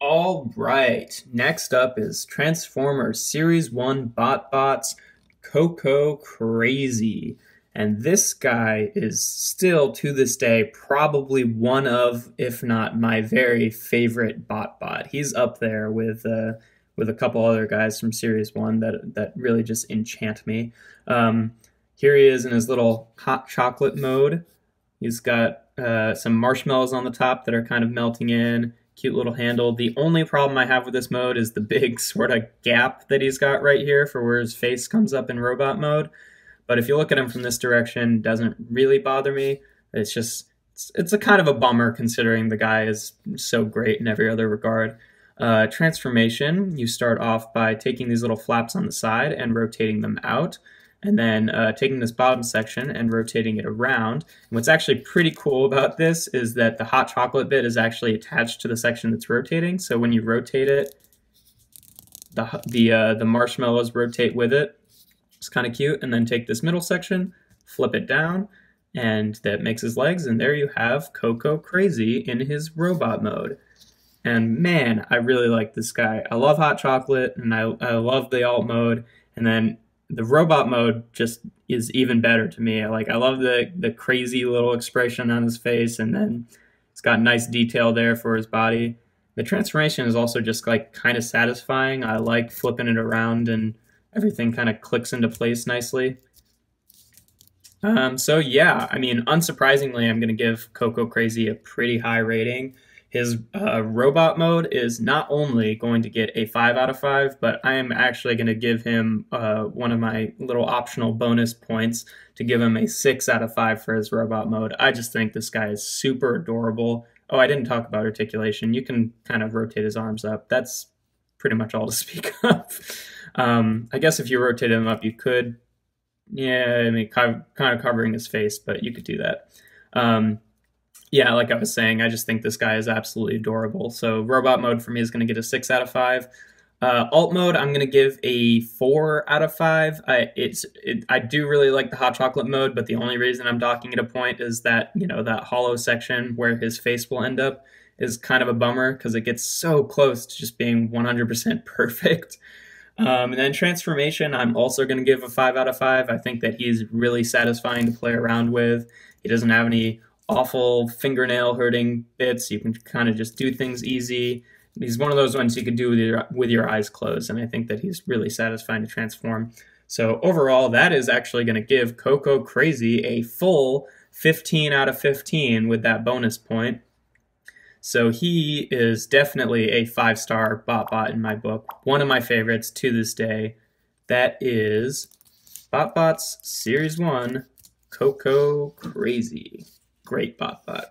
All right, next up is Transformers Series 1 BotBots Coco Crazy. And this guy is still, to this day, probably one of, if not my very favorite BotBot. He's up there with a couple other guys from Series 1 that really just enchant me. Here he is in his little hot chocolate mode. He's got some marshmallows on the top that are kind of melting in. Cute little handle. The only problem I have with this mode is the big sort of gap that he's got right here for where his face comes up in robot mode. But if you look at him from this direction, it doesn't really bother me. It's just, it's a kind of a bummer considering the guy is so great in every other regard. Transformation, you start off by taking these little flaps on the side and rotating them out, and then taking this bottom section and rotating it around. And what's actually pretty cool about this is that the hot chocolate bit is actually attached to the section that's rotating. So when you rotate it, the marshmallows rotate with it. It's kind of cute. And then take this middle section, flip it down, and that makes his legs. And there you have Coco Crazy in his robot mode. And man, I really like this guy. I love hot chocolate, and I love the alt mode. And then the robot mode just is even better to me. I love the crazy little expression on his face, and then it's got nice detail there for his body. The transformation is also just like kind of satisfying. I like flipping it around and everything kind of clicks into place nicely. So yeah, I mean, unsurprisingly, I'm going to give Coco Crazy a pretty high rating. His robot mode is not only going to get a 5 out of 5, but I am actually going to give him one of my little optional bonus points to give him a 6 out of 5 for his robot mode. I just think this guy is super adorable. Oh, I didn't talk about articulation. You can kind of rotate his arms up. That's pretty much all to speak of. I guess if you rotated him up, you could, yeah, I mean, kind of covering his face, but you could do that. Yeah, like I was saying, I just think this guy is absolutely adorable. So robot mode for me is going to get a 6 out of 5. Alt mode, I'm going to give a 4 out of 5. I do really like the hot chocolate mode, but the only reason I'm docking it a point is that, you know, that hollow section where his face will end up is kind of a bummer because it gets so close to just being 100% perfect. And then transformation, I'm also going to give a 5 out of 5. I think that he's really satisfying to play around with. He doesn't have any awful fingernail hurting bits. You can kind of just do things easy. He's one of those ones you can do with your eyes closed, and I think that he's really satisfying to transform. So overall, that is actually going to give Coco Crazy a full 15 out of 15 with that bonus point. So he is definitely a 5-star BotBot in my book. One of my favorites to this day. That is BotBots Series 1 Coco Crazy. Great BotBot.